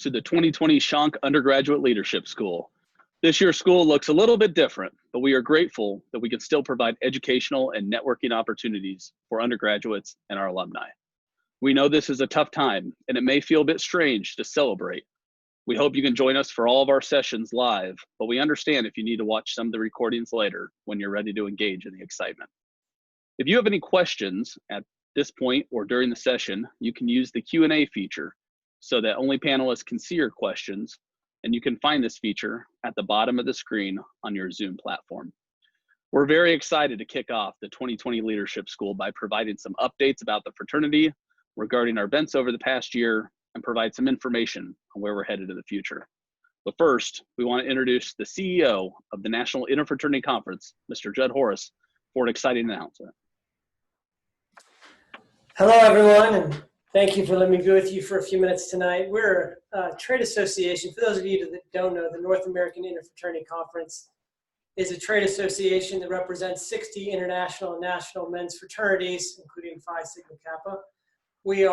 to the 2020 Shonk Undergraduate Leadership School. This year's school looks a little bit different, but we are grateful that we can still provide educational and networking opportunities for undergraduates and our alumni. We know this is a tough time, and it may feel a bit strange to celebrate. We hope you can join us for all of our sessions live, but we understand if you need to watch some of the recordings later when you're ready to engage in the excitement. If you have any questions at this point or during the session, you can use the Q&A feature so that only panelists can see your questions, and you can find this feature at the bottom of the screen on your Zoom platform. We're very excited to kick off the 2020 Leadership School by providing some updates about the fraternity regarding our events over the past year and provide some information on where we're headed in the future. But first, we want to introduce the CEO of the National Interfraternity Conference, Mr. Jud Horras, for an exciting announcement. Hello, everyone, and thank you for letting me be with you for a few minutes tonight. We're a trade association. For those of you that don't know, the North American Interfraternity Conference is a trade association that represents 60 international and national men's fraternities, including Phi Sigma Kappa. We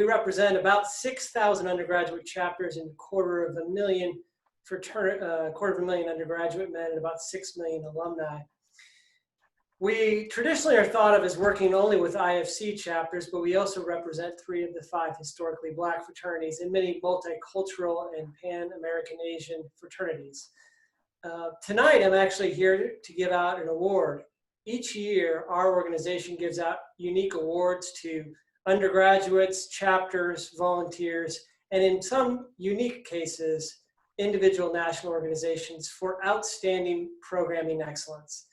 represent about 6,000 undergraduate chapters and 250,000 undergraduate men and about 6 million alumni. We traditionally are thought of as working only with IFC chapters, but we also represent 3 of the 5 historically Black fraternities and many multicultural and Pan-American Asian fraternities. Tonight, I'm actually here to give out an award. Each year, our organization gives out unique awards to undergraduates, chapters, volunteers, and in some unique cases, individual national organizations for outstanding programming excellence.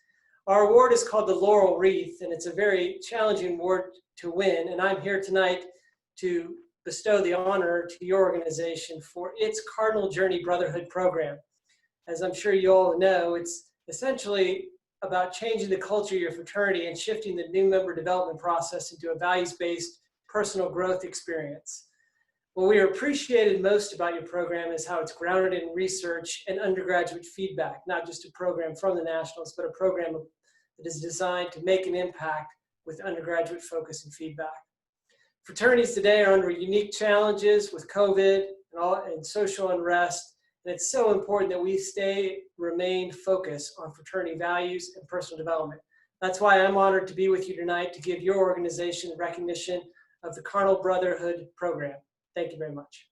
Our award is called the Laurel Wreath, and it's a very challenging award to win. And I'm here tonight to bestow the honor to your organization for its Cardinal Journey Brotherhood program. As I'm sure you all know, it's essentially about changing the culture of your fraternity and shifting the new member development process into a values-based personal growth experience. What we are appreciated most about your program is how it's grounded in research and undergraduate feedback, not just a program from the Nationals, but a program that is designed to make an impact with undergraduate focus and feedback. Fraternities today are under unique challenges with COVID and social unrest, and it's so important that we remain focused on fraternity values and personal development. That's why I'm honored to be with you tonight to give your organization the recognition of the Cardinal Brotherhood program. Thank you very much.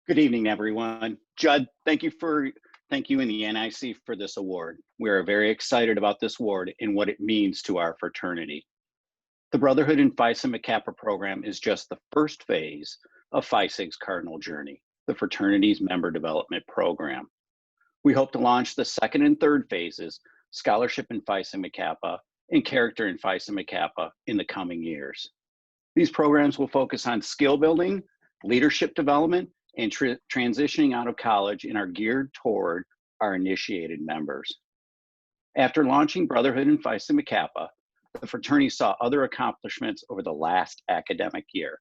Good evening, everyone. Jud, thank you and the NIC for this award. We are very excited about this award and what it means to our fraternity. The Brotherhood and Phi Sigma Kappa program is just the first phase of Phi Sig's Cardinal Journey, the fraternity's member development program. We hope to launch the second and third phases, Scholarship in Phi Sigma Kappa and Character in Phi Sigma Kappa, in the coming years. These programs will focus on skill building, leadership development, and transitioning out of college and are geared toward our initiated members. After launching Brotherhood and Phi Sigma Kappa, the fraternity saw other accomplishments over the last academic year.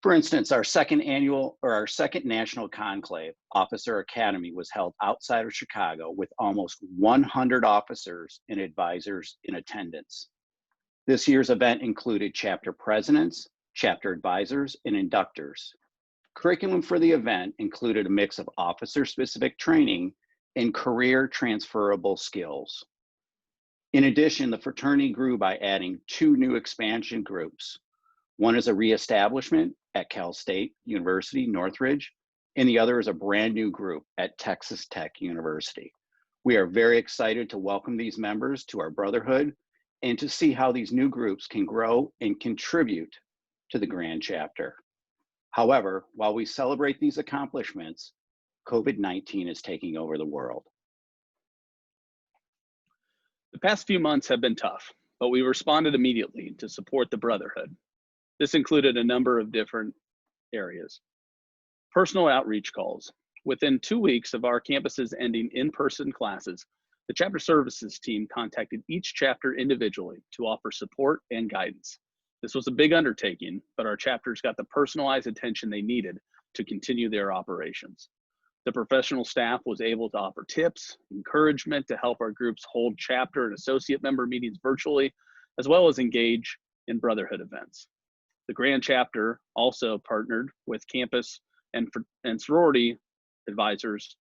For instance, our second national conclave, Officer Academy, was held outside of Chicago with almost 100 officers and advisors in attendance. This year's event included chapter presidents, chapter advisors, and inductors. Curriculum for the event included a mix of officer-specific training and career transferable skills. In addition, the fraternity grew by adding 2 new expansion groups. One is a reestablishment at Cal State University, Northridge, and the other is a brand new group at Texas Tech University. We are very excited to welcome these members to our Brotherhood and to see how these new groups can grow and contribute to the Grand Chapter. However, while we celebrate these accomplishments, COVID-19 is taking over the world. The past few months have been tough, but we responded immediately to support the Brotherhood. This included a number of different areas. Personal outreach calls. Within 2 weeks of our campuses ending in-person classes, the chapter services team contacted each chapter individually to offer support and guidance. This was a big undertaking, but our chapters got the personalized attention they needed to continue their operations. The professional staff was able to offer tips, encouragement to help our groups hold chapter and associate member meetings virtually, as well as engage in brotherhood events. The Grand Chapter also partnered with campus and sorority advisors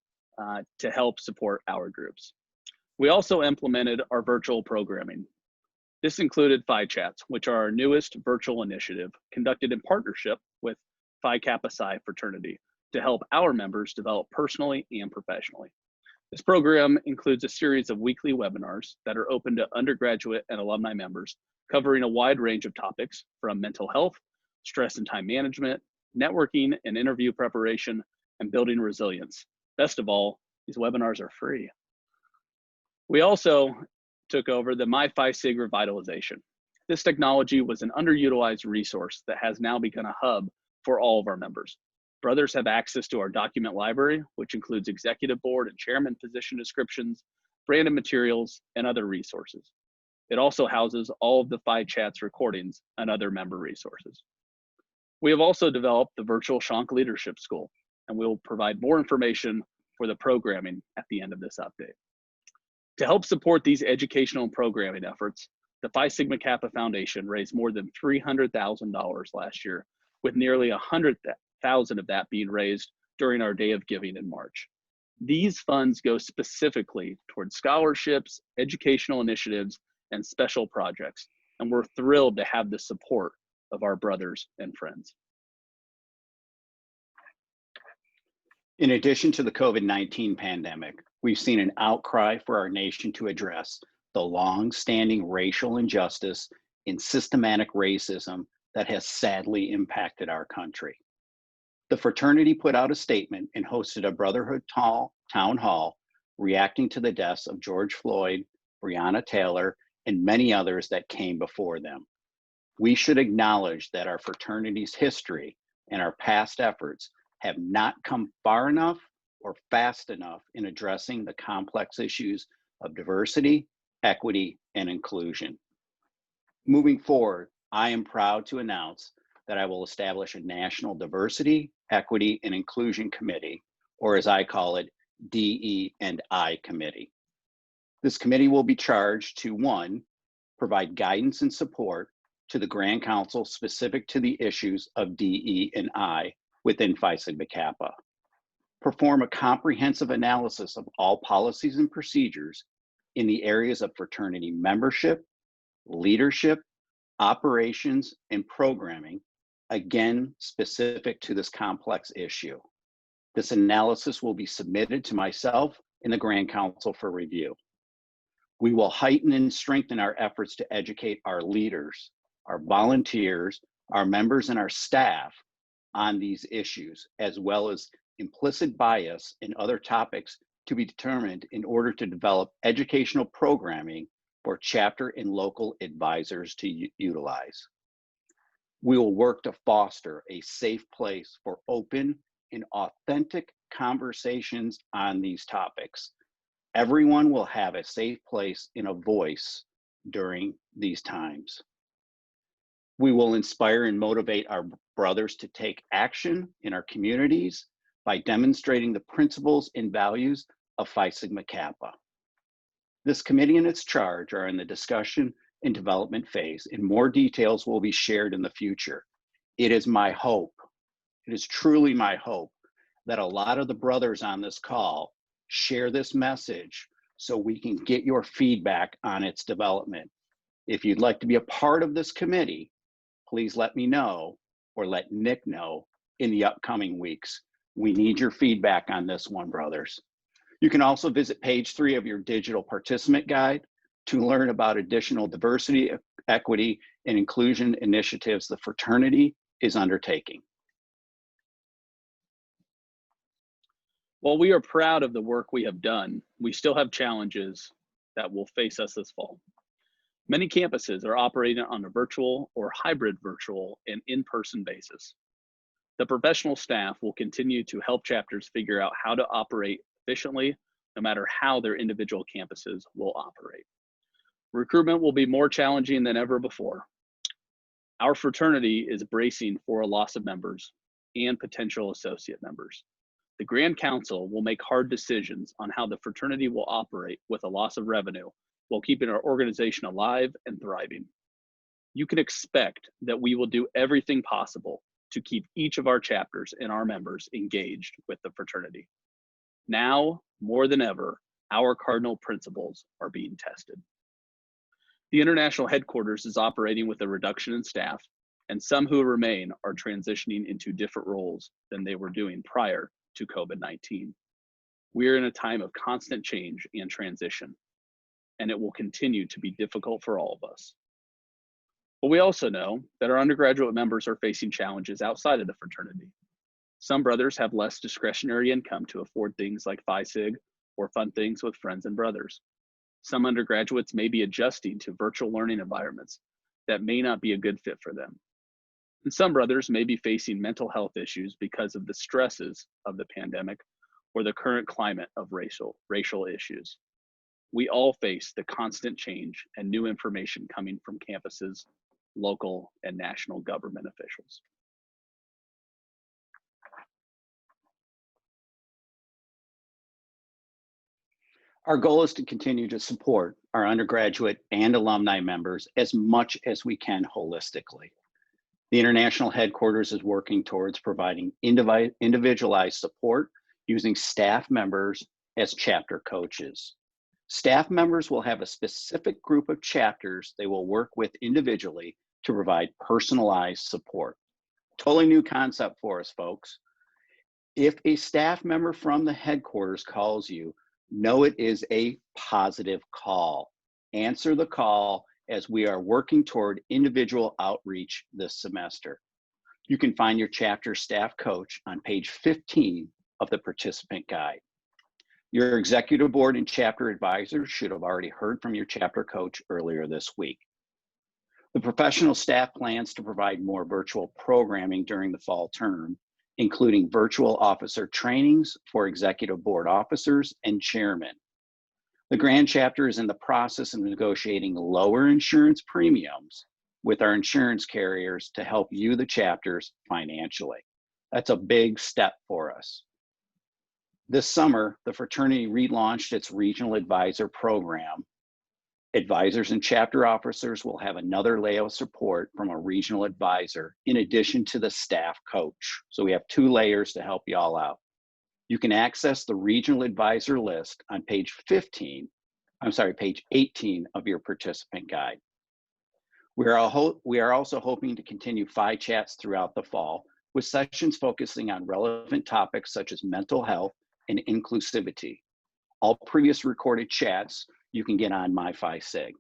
to help support our groups. We also implemented our virtual programming. This included Phi Chats, which are our newest virtual initiative conducted in partnership with Phi Kappa Psi Fraternity to help our members develop personally and professionally. This program includes a series of weekly webinars that are open to undergraduate and alumni members, covering a wide range of topics from mental health, stress and time management, networking and interview preparation, and building resilience. Best of all, these webinars are free. We also took over the My Phi Sig revitalization. This technology was an underutilized resource that has now become a hub for all of our members. Brothers have access to our document library, which includes executive board and chairman position descriptions, branded materials, and other resources. It also houses all of the Phi Chats recordings and other member resources. We have also developed the virtual Shonk Leadership School, and we will provide more information for the programming at the end of this update. To help support these educational and programming efforts, the Phi Sigma Kappa Foundation raised more than $300,000 last year, with nearly $100,000 of that being raised during our Day of Giving in March. These funds go specifically towards scholarships, educational initiatives, and special projects, and we're thrilled to have the support of our brothers and friends. In addition to the COVID-19 pandemic, we've seen an outcry for our nation to address the long-standing racial injustice and systematic racism that has sadly impacted our country. The fraternity put out a statement and hosted a Brotherhood town hall reacting to the deaths of George Floyd, Breonna Taylor, and many others that came before them. We should acknowledge that our fraternity's history and our past efforts have not come far enough or fast enough in addressing the complex issues of diversity, equity, and inclusion. Moving forward, I am proud to announce that I will establish a National Diversity, Equity, and Inclusion Committee, or as I call it, DE&I Committee. This committee will be charged to, 1, provide guidance and support to the Grand Council specific to the issues of DE&I within Phi Sigma Kappa, perform a comprehensive analysis of all policies and procedures in the areas of fraternity membership, leadership, operations, and programming, again, specific to this complex issue. This analysis will be submitted to myself and the Grand Council for review. We will heighten and strengthen our efforts to educate our leaders, our volunteers, our members, and our staff on these issues, as well as implicit bias and other topics to be determined in order to develop educational programming for chapter and local advisors to utilize. We will work to foster a safe place for open and authentic conversations on these topics. Everyone will have a safe place and a voice during these times. We will inspire and motivate our brothers to take action in our communities by demonstrating the principles and values of Phi Sigma Kappa. This committee and its charge are in the discussion and development phase, and more details will be shared in the future. It is my hope, it is truly my hope, that a lot of the brothers on this call share this message so we can get your feedback on its development. If you'd like to be a part of this committee, please let me know or let Nick know in the upcoming weeks. We need your feedback on this one, brothers. You can also visit page 3 of your digital participant guide to learn about additional diversity, equity, and inclusion initiatives the fraternity is undertaking. While we are proud of the work we have done, we still have challenges that will face us this fall. Many campuses are operating on a virtual or hybrid virtual and in-person basis. The professional staff will continue to help chapters figure out how to operate efficiently, no matter how their individual campuses will operate. Recruitment will be more challenging than ever before. Our fraternity is bracing for a loss of members and potential associate members. The Grand Council will make hard decisions on how the fraternity will operate with a loss of revenue while keeping our organization alive and thriving. You can expect that we will do everything possible to keep each of our chapters and our members engaged with the fraternity. Now, more than ever, our cardinal principles are being tested. The international headquarters is operating with a reduction in staff, and some who remain are transitioning into different roles than they were doing prior to COVID-19. We are in a time of constant change and transition, and it will continue to be difficult for all of us. But we also know that our undergraduate members are facing challenges outside of the fraternity. Some brothers have less discretionary income to afford things like Phi Sig or fun things with friends and brothers. Some undergraduates may be adjusting to virtual learning environments that may not be a good fit for them. And some brothers may be facing mental health issues because of the stresses of the pandemic or the current climate of racial issues. We all face the constant change and new information coming from campuses, local and national government officials. Our goal is to continue to support our undergraduate and alumni members as much as we can holistically. The international headquarters is working towards providing individualized support using staff members as chapter coaches. Staff members will have a specific group of chapters they will work with individually to provide personalized support. Totally new concept for us, folks. If a staff member from the headquarters calls you, know it is a positive call. Answer the call as we are working toward individual outreach this semester. You can find your chapter staff coach on page 15 of the participant guide. Your executive board and chapter advisors should have already heard from your chapter coach earlier this week. The professional staff plans to provide more virtual programming during the fall term, including virtual officer trainings for executive board officers and chairmen. The Grand Chapter is in the process of negotiating lower insurance premiums with our insurance carriers to help you, the chapters, financially. That's a big step for us. This summer, the fraternity relaunched its regional advisor program. Advisors and chapter officers will have another layer of support from a regional advisor in addition to the staff coach. So we have 2 layers to help y'all out. You can access the regional advisor list on page 18 of your participant guide. We are also hoping to continue Phi chats throughout the fall with sessions focusing on relevant topics such as mental health and inclusivity. All previous recorded chats you can get on My Phi Sig.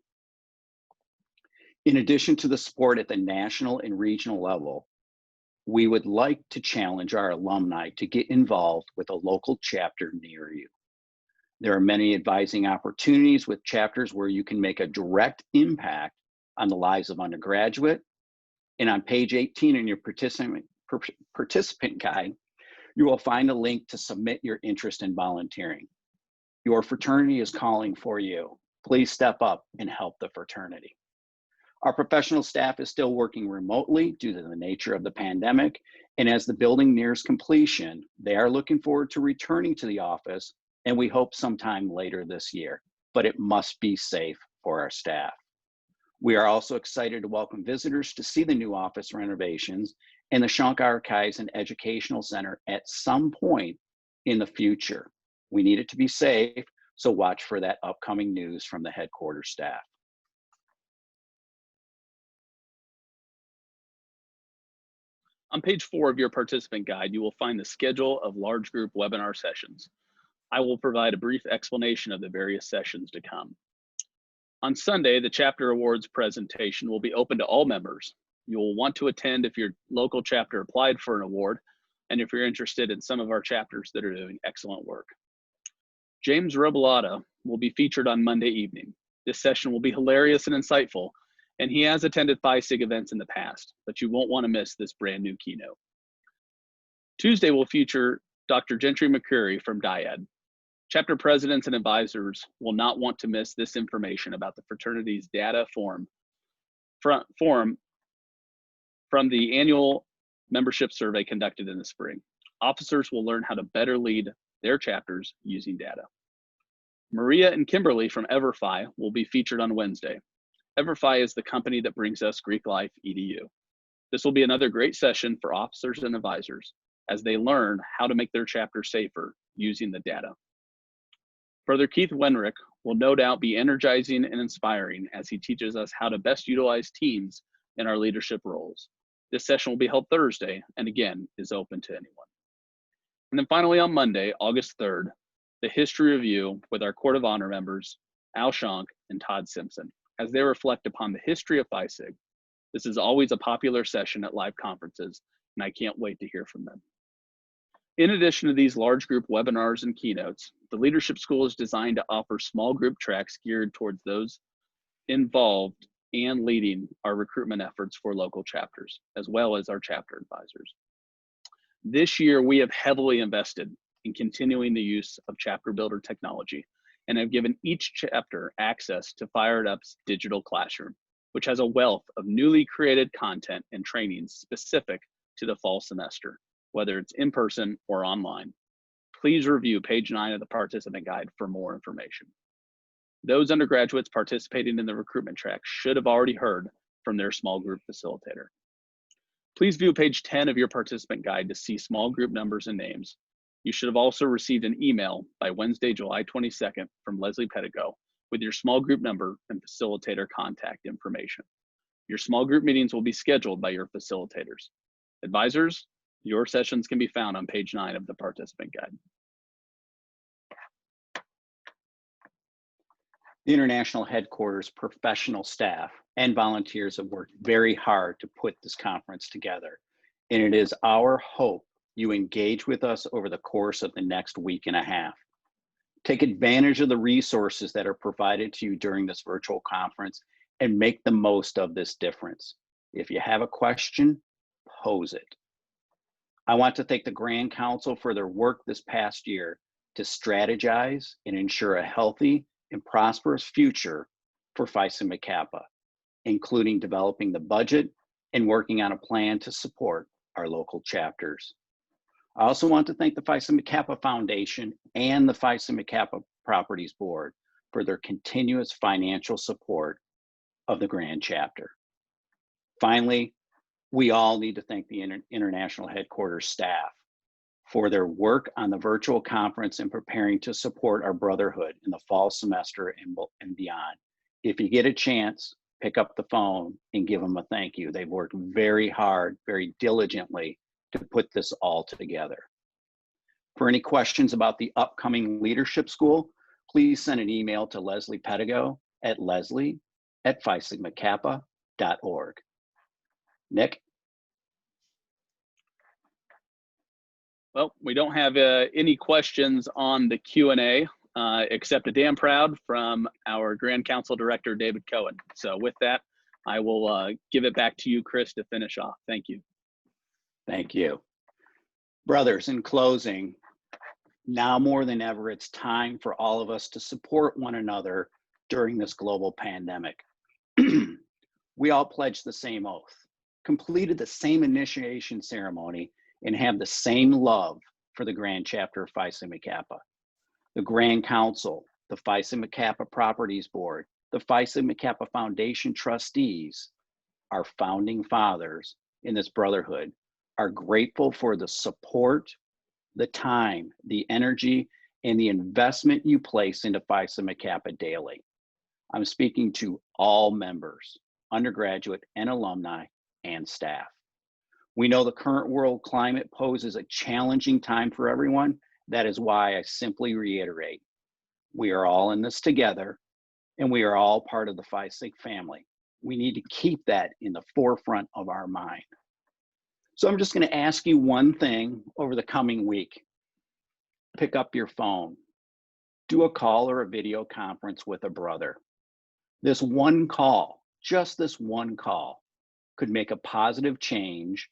In addition to the support at the national and regional level, we would like to challenge our alumni to get involved with a local chapter near you. There are many advising opportunities with chapters where you can make a direct impact on the lives of undergraduate. And on page 18 in your participant guide, you will find a link to submit your interest in volunteering. Your fraternity is calling for you. Please step up and help the fraternity. Our professional staff is still working remotely due to the nature of the pandemic, and as the building nears completion, they are looking forward to returning to the office, and we hope sometime later this year, but it must be safe for our staff. We are also excited to welcome visitors to see the new office renovations and the Shonk Archives and Educational Center at some point in the future. We need it to be safe, so watch for that upcoming news from the headquarters staff. On page 4 of your participant guide, you will find the schedule of large group webinar sessions. I will provide a brief explanation of the various sessions to come. On Sunday, the chapter awards presentation will be open to all members. You will want to attend if your local chapter applied for an award, and if you're interested in some of our chapters that are doing excellent work. James Robillata will be featured on Monday evening. This session will be hilarious and insightful, and he has attended Phi Sig events in the past, but you won't want to miss this brand new keynote. Tuesday will feature Dr. Gentry McCreary from Dyad. Chapter presidents and advisors will not want to miss this information about the fraternity's data form from the annual membership survey conducted in the spring. officers will learn how to better lead their chapters using data. Maria and Kimberly from EverFi will be featured on Wednesday. EverFi is the company that brings us Greek Life EDU. This will be another great session for officers and advisors as they learn how to make their chapter safer using the data. Further, Keith Wenrick will no doubt be energizing and inspiring as he teaches us how to best utilize teams in our leadership roles. This session will be held Thursday and again is open to anyone. And then finally on Monday, August 3rd, the history review with our Court of Honor members, Al Shonk and Todd Simpson, as they reflect upon the history of FISIG. This is always a popular session at live conferences, and I can't wait to hear from them. In addition to these large group webinars and keynotes, the Leadership School is designed to offer small group tracks geared towards those involved and leading our recruitment efforts for local chapters, as well as our chapter advisors. This year, we have heavily invested in continuing the use of Chapter Builder technology and have given each chapter access to Fired Up's digital classroom, which has a wealth of newly created content and trainings specific to the fall semester, whether it's in person or online. Please review page 9 of the participant guide for more information. Those undergraduates participating in the recruitment track should have already heard from their small group facilitator. Please view page 10 of your participant guide to see small group numbers and names. You should have also received an email by Wednesday, July 22nd from Leslie Pedigo with your small group number and facilitator contact information. Your small group meetings will be scheduled by your facilitators. Advisors, your sessions can be found on page 9 of the participant guide. The International Headquarters professional staff and volunteers have worked very hard to put this conference together, and it is our hope you engage with us over the course of the next week and a half. Take advantage of the resources that are provided to you during this virtual conference and make the most of this difference. If you have a question, pose it. I want to thank the Grand Council for their work this past year to strategize and ensure a healthy and prosperous future for Phi Sigma Kappa, including developing the budget and working on a plan to support our local chapters. I also want to thank the Phi Sigma Kappa Foundation and the Phi Sigma Kappa Properties Board for their continuous financial support of the Grand Chapter. Finally, we all need to thank the International Headquarters staff for their work on the virtual conference and preparing to support our brotherhood in the fall semester and beyond. If you get a chance, pick up the phone and give them a thank you. They've worked very hard, very diligently to put this all together. For any questions about the upcoming Leadership School, please send an email to Leslie Pedigo at leslie@phisigmakappa.org. Nick? Well, we don't have any questions on the Q&A except a damn proud from our Grand Council Director, David Cohen. So with that, I will give it back to you, Chris, to finish off. Thank you. Thank you. Brothers, in closing, now more than ever, it's time for all of us to support one another during this global pandemic. We all pledged the same oath, completed the same initiation ceremony, and have the same love for the Grand Chapter of Phi Sigma Kappa. The Grand Council, the Phi Sigma Kappa Properties Board, the Phi Sigma Kappa Foundation trustees, our founding fathers in this brotherhood, are grateful for the support, the time, the energy, and the investment you place into Phi Sigma Kappa daily. I'm speaking to all members, undergraduate and alumni, and staff. We know the current world climate poses a challenging time for everyone. That is why I simply reiterate, we are all in this together, and we are all part of the Phi Sig family. We need to keep that in the forefront of our mind. So I'm just going to ask you one thing over the coming week. Pick up your phone. Do a call or a video conference with a brother. This one call, just this one call, could make a positive change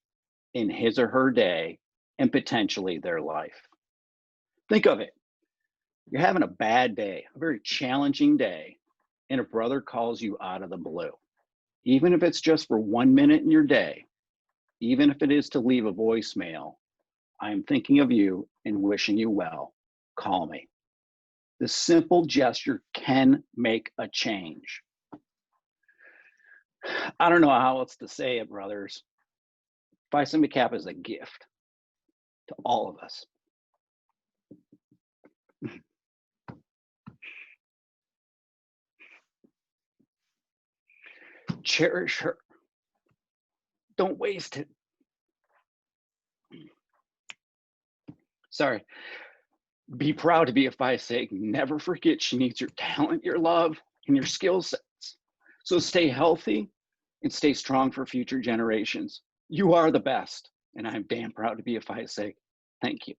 in his or her day and potentially their life. Think of it. You're having a bad day, a very challenging day, and a brother calls you out of the blue. Even if it's just for 1 minute in your day, even if it is to leave a voicemail, I am thinking of you and wishing you well. Call me. This simple gesture can make a change. I don't know how else to say it, brothers. Phi Sigma Kappa is a gift to all of us. Cherish her. Don't waste it. Sorry. Be proud to be a Phi Sig. Never forget she needs your talent, your love, and your skill sets. So stay healthy and stay strong for future generations. You are the best, and I'm damn proud to be a Phi Sig. Thank you.